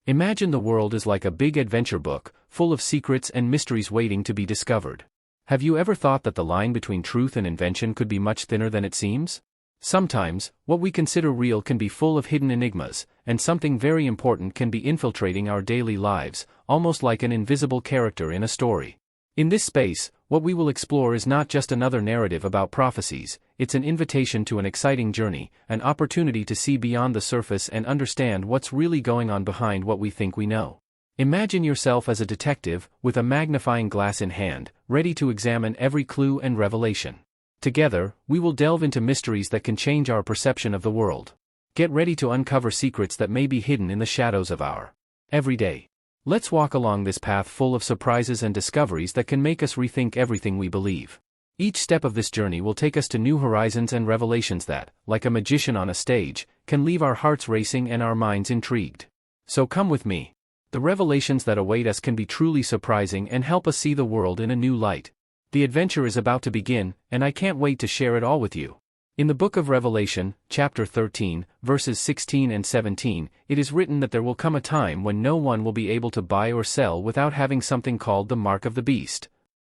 Imagine the world is like a big adventure book, full of secrets and mysteries waiting to be discovered. Have you ever thought that the line between truth and invention could be much thinner than it seems? Sometimes, what we consider real can be full of hidden enigmas, and something very important can be infiltrating our daily lives, almost like an invisible character in a story. In this space, what we will explore is not just another narrative about prophecies, it's an invitation to an exciting journey, an opportunity to see beyond the surface and understand what's really going on behind what we think we know. Imagine yourself as a detective, with a magnifying glass in hand, ready to examine every clue and revelation. Together, we will delve into mysteries that can change our perception of the world. Get ready to uncover secrets that may be hidden in the shadows of our everyday. Let's walk along this path full of surprises and discoveries that can make us rethink everything we believe. Each step of this journey will take us to new horizons and revelations that, like a magician on a stage, can leave our hearts racing and our minds intrigued. So come with me. The revelations that await us can be truly surprising and help us see the world in a new light. The adventure is about to begin, and I can't wait to share it all with you. In the book of Revelation, chapter 13, verses 16 and 17, it is written that there will come a time when no one will be able to buy or sell without having something called the mark of the beast.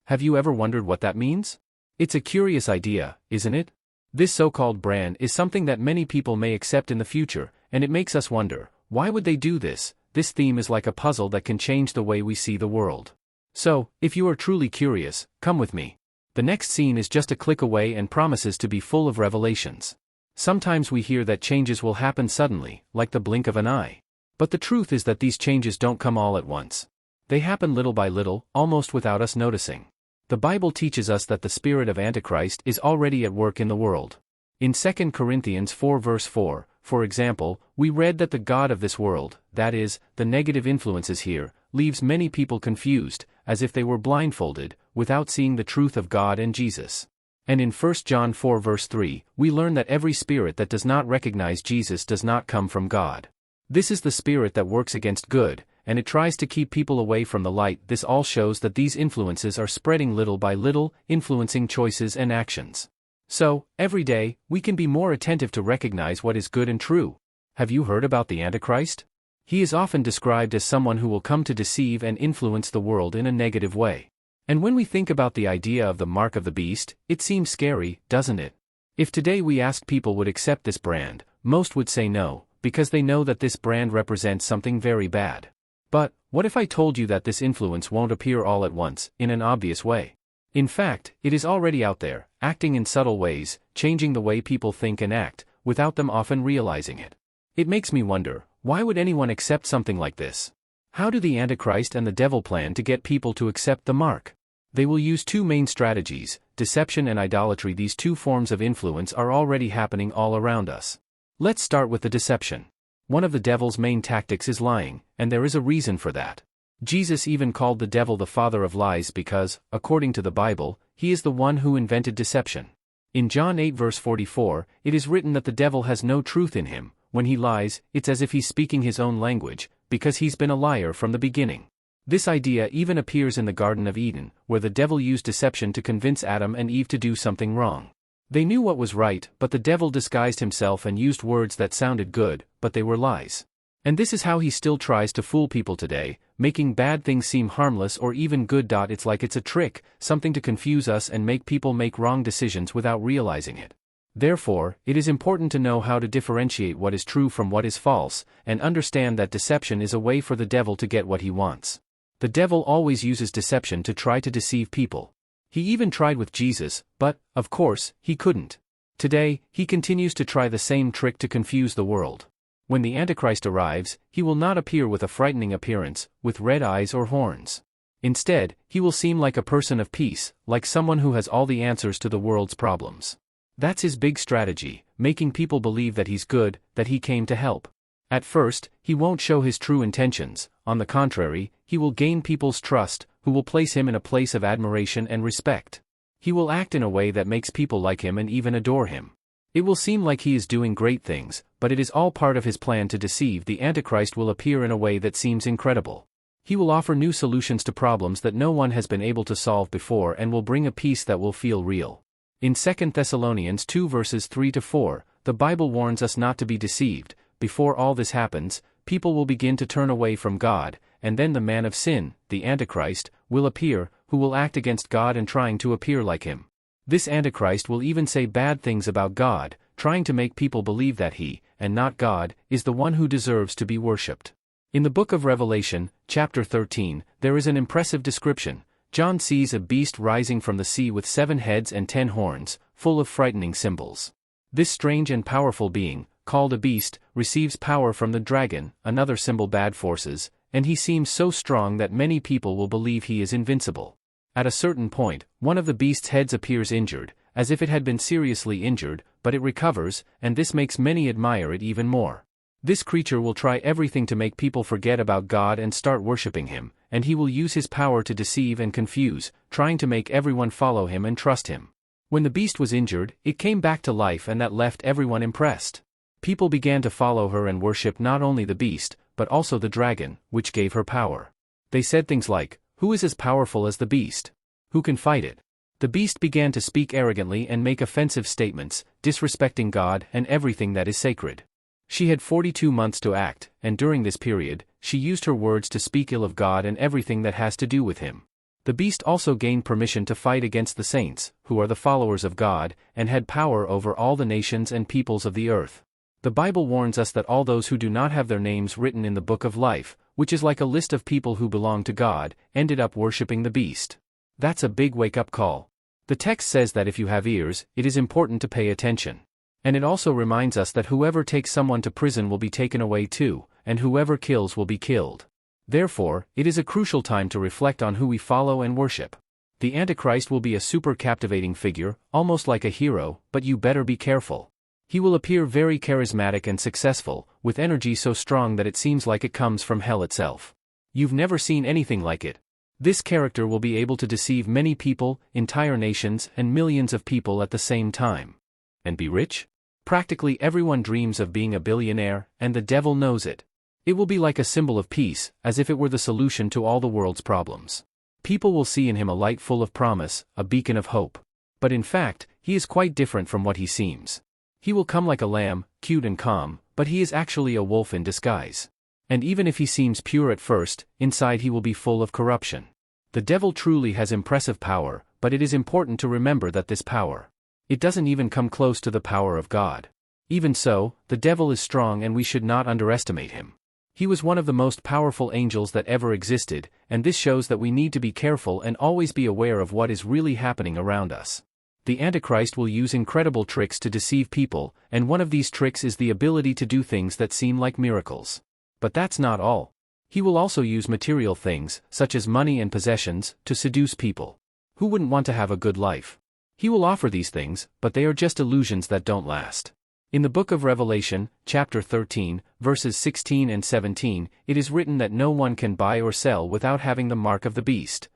Have you ever wondered what that means? It's a curious idea, isn't it? This so-called brand is something that many people may accept in the future, and it makes us wonder, why would they do this? This theme is like a puzzle that can change the way we see the world. So, if you are truly curious, come with me. The next scene is just a click away and promises to be full of revelations. Sometimes we hear that changes will happen suddenly, like the blink of an eye. But the truth is that these changes don't come all at once. They happen little by little, almost without us noticing. The Bible teaches us that the spirit of Antichrist is already at work in the world. In 2 Corinthians 4 verse 4, for example, we read that the god of this world, that is, the negative influences here, leaves many people confused, as if they were blindfolded, without seeing the truth of God and Jesus. And in 1 John 4 verse 3, we learn that every spirit that does not recognize Jesus does not come from God. This is the spirit that works against good, and it tries to keep people away from the light. This all shows that these influences are spreading little by little, influencing choices and actions. So, every day, we can be more attentive to recognize what is good and true. Have you heard about the Antichrist? He is often described as someone who will come to deceive and influence the world in a negative way. And when we think about the idea of the mark of the beast, it seems scary, doesn't it? If today we asked people would accept this brand, most would say no, because they know that this brand represents something very bad. But, what if I told you that this influence won't appear all at once, in an obvious way? In fact, it is already out there, acting in subtle ways, changing the way people think and act, without them often realizing it. It makes me wonder, why would anyone accept something like this? How do the Antichrist and the devil plan to get people to accept the mark? They will use two main strategies, deception and idolatry. These two forms of influence are already happening all around us. Let's start with the deception. One of the devil's main tactics is lying, and there is a reason for that. Jesus even called the devil the father of lies because, according to the Bible, he is the one who invented deception. In John 8 verse 44, it is written that the devil has no truth in him. When he lies, it's as if he's speaking his own language, because he's been a liar from the beginning. This idea even appears in the Garden of Eden, where the devil used deception to convince Adam and Eve to do something wrong. They knew what was right, but the devil disguised himself and used words that sounded good, but they were lies. And this is how he still tries to fool people today, making bad things seem harmless or even good. It's like it's a trick, something to confuse us and make people make wrong decisions without realizing it. Therefore, it is important to know how to differentiate what is true from what is false, and understand that deception is a way for the devil to get what he wants. The devil always uses deception to try to deceive people. He even tried with Jesus, but, of course, he couldn't. Today, he continues to try the same trick to confuse the world. When the Antichrist arrives, he will not appear with a frightening appearance, with red eyes or horns. Instead, he will seem like a person of peace, like someone who has all the answers to the world's problems. That's his big strategy, making people believe that he's good, that he came to help. At first, he won't show his true intentions. On the contrary, he will gain people's trust, who will place him in a place of admiration and respect. He will act in a way that makes people like him and even adore him. It will seem like he is doing great things, but it is all part of his plan to deceive. The Antichrist will appear in a way that seems incredible. He will offer new solutions to problems that no one has been able to solve before and will bring a peace that will feel real. In 2 Thessalonians 2 verses 3 to 4, the Bible warns us not to be deceived. Before all this happens, people will begin to turn away from God, and then the man of sin, the Antichrist, will appear, who will act against God and trying to appear like him. This Antichrist will even say bad things about God, trying to make people believe that he, and not God, is the one who deserves to be worshipped. In the book of Revelation, chapter 13, there is an impressive description. John sees a beast rising from the sea with 7 heads and 10 horns, full of frightening symbols. This strange and powerful being, called a beast, receives power from the dragon, another symbol bad forces, and he seems so strong that many people will believe he is invincible. At a certain point, one of the beast's heads appears injured, as if it had been seriously injured, but it recovers, and this makes many admire it even more. This creature will try everything to make people forget about God and start worshipping him, and he will use his power to deceive and confuse, trying to make everyone follow him and trust him. When the beast was injured, it came back to life, and that left everyone impressed. People began to follow her and worship not only the beast, but also the dragon, which gave her power. They said things like, "Who is as powerful as the beast? Who can fight it?" The beast began to speak arrogantly and make offensive statements, disrespecting God and everything that is sacred. She had 42 months to act, and during this period, she used her words to speak ill of God and everything that has to do with him. The beast also gained permission to fight against the saints, who are the followers of God, and had power over all the nations and peoples of the earth. The Bible warns us that all those who do not have their names written in the book of life, which is like a list of people who belong to God, ended up worshipping the beast. That's a big wake-up call. The text says that if you have ears, it is important to pay attention. And it also reminds us that whoever takes someone to prison will be taken away too, and whoever kills will be killed. Therefore, it is a crucial time to reflect on who we follow and worship. The Antichrist will be a super captivating figure, almost like a hero, but you better be careful. He will appear very charismatic and successful, with energy so strong that it seems like it comes from hell itself. You've never seen anything like it. This character will be able to deceive many people, entire nations, and millions of people at the same time. And be rich? Practically everyone dreams of being a billionaire, and the devil knows it. It will be like a symbol of peace, as if it were the solution to all the world's problems. People will see in him a light full of promise, a beacon of hope. But in fact, he is quite different from what he seems. He will come like a lamb, cute and calm, but he is actually a wolf in disguise. And even if he seems pure at first, inside he will be full of corruption. The devil truly has impressive power, but it is important to remember that this power, it doesn't even come close to the power of God. Even so, the devil is strong and we should not underestimate him. He was one of the most powerful angels that ever existed, and this shows that we need to be careful and always be aware of what is really happening around us. The Antichrist will use incredible tricks to deceive people, and one of these tricks is the ability to do things that seem like miracles. But that's not all. He will also use material things, such as money and possessions, to seduce people. Who wouldn't want to have a good life? He will offer these things, but they are just illusions that don't last. In the book of Revelation, chapter 13, verses 16 and 17, it is written that no one can buy or sell without having the mark of the beast.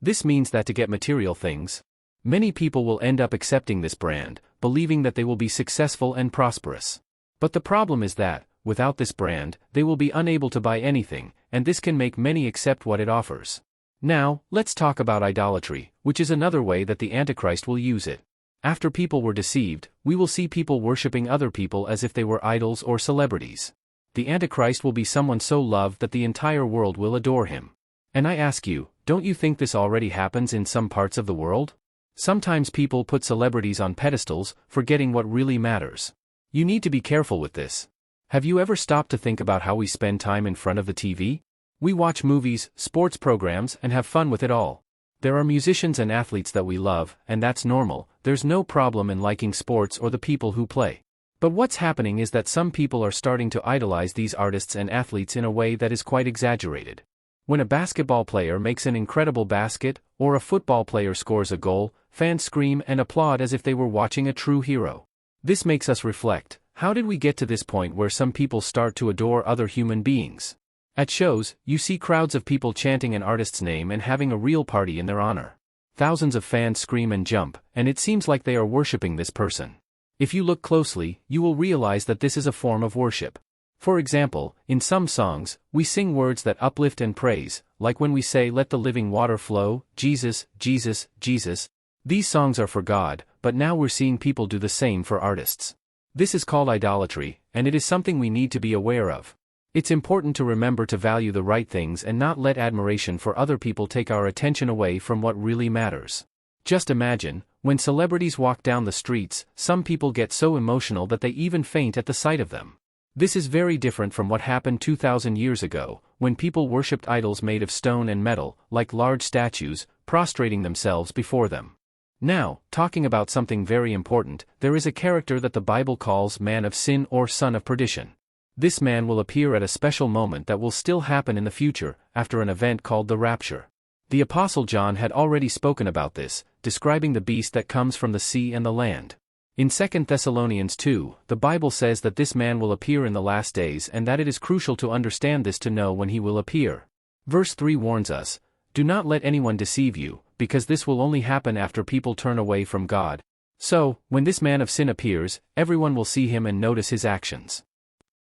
This means that to get material things, many people will end up accepting this brand, believing that they will be successful and prosperous. But the problem is that, without this brand, they will be unable to buy anything, and this can make many accept what it offers. Now, let's talk about idolatry, which is another way that the Antichrist will use it. After people were deceived, we will see people worshipping other people as if they were idols or celebrities. The Antichrist will be someone so loved that the entire world will adore him. And I ask you, don't you think this already happens in some parts of the world? Sometimes people put celebrities on pedestals, forgetting what really matters. You need to be careful with this. Have you ever stopped to think about how we spend time in front of the TV? We watch movies, sports programs, and have fun with it all. There are musicians and athletes that we love, and that's normal. There's no problem in liking sports or the people who play. But what's happening is that some people are starting to idolize these artists and athletes in a way that is quite exaggerated. When a basketball player makes an incredible basket, or a football player scores a goal, fans scream and applaud as if they were watching a true hero. This makes us reflect, how did we get to this point where some people start to adore other human beings? At shows, you see crowds of people chanting an artist's name and having a real party in their honor. Thousands of fans scream and jump, and it seems like they are worshipping this person. If you look closely, you will realize that this is a form of worship. For example, in some songs, we sing words that uplift and praise, like when we say "Let the living water flow, Jesus, Jesus, Jesus." These songs are for God, but now we're seeing people do the same for artists. This is called idolatry, and it is something we need to be aware of. It's important to remember to value the right things and not let admiration for other people take our attention away from what really matters. Just imagine, when celebrities walk down the streets, some people get so emotional that they even faint at the sight of them. This is very different from what happened 2,000 years ago, when people worshipped idols made of stone and metal, like large statues, prostrating themselves before them. Now, talking about something very important, there is a character that the Bible calls man of sin or son of perdition. This man will appear at a special moment that will still happen in the future, after an event called the rapture. The Apostle John had already spoken about this, describing the beast that comes from the sea and the land. In 2 Thessalonians 2, the Bible says that this man will appear in the last days and that it is crucial to understand this to know when he will appear. Verse 3 warns us, "Do not let anyone deceive you, because this will only happen after people turn away from God." So, when this man of sin appears, everyone will see him and notice his actions.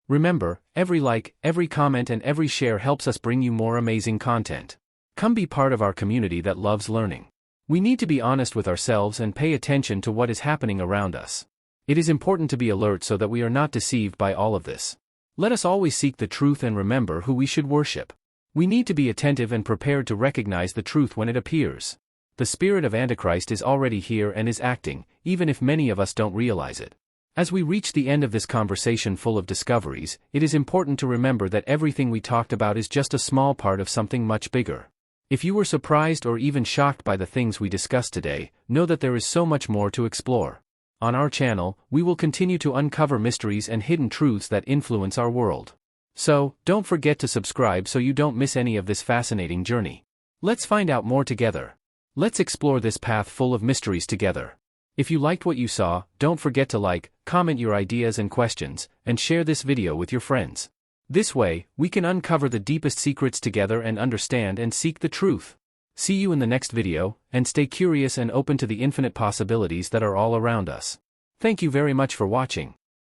Remember, every like, every comment and every share helps us bring you more amazing content. Come be part of our community that loves learning. We need to be honest with ourselves and pay attention to what is happening around us. It is important to be alert so that we are not deceived by all of this. Let us always seek the truth and remember who we should worship. We need to be attentive and prepared to recognize the truth when it appears. The spirit of Antichrist is already here and is acting, even if many of us don't realize it. As we reach the end of this conversation full of discoveries, it is important to remember that everything we talked about is just a small part of something much bigger. If you were surprised or even shocked by the things we discussed today, know that there is so much more to explore. On our channel, we will continue to uncover mysteries and hidden truths that influence our world. So, don't forget to subscribe so you don't miss any of this fascinating journey. Let's find out more together. Let's explore this path full of mysteries together. If you liked what you saw, don't forget to like, comment your ideas and questions, and share this video with your friends. This way, we can uncover the deepest secrets together and understand and seek the truth. See you in the next video, and stay curious and open to the infinite possibilities that are all around us. Thank you very much for watching.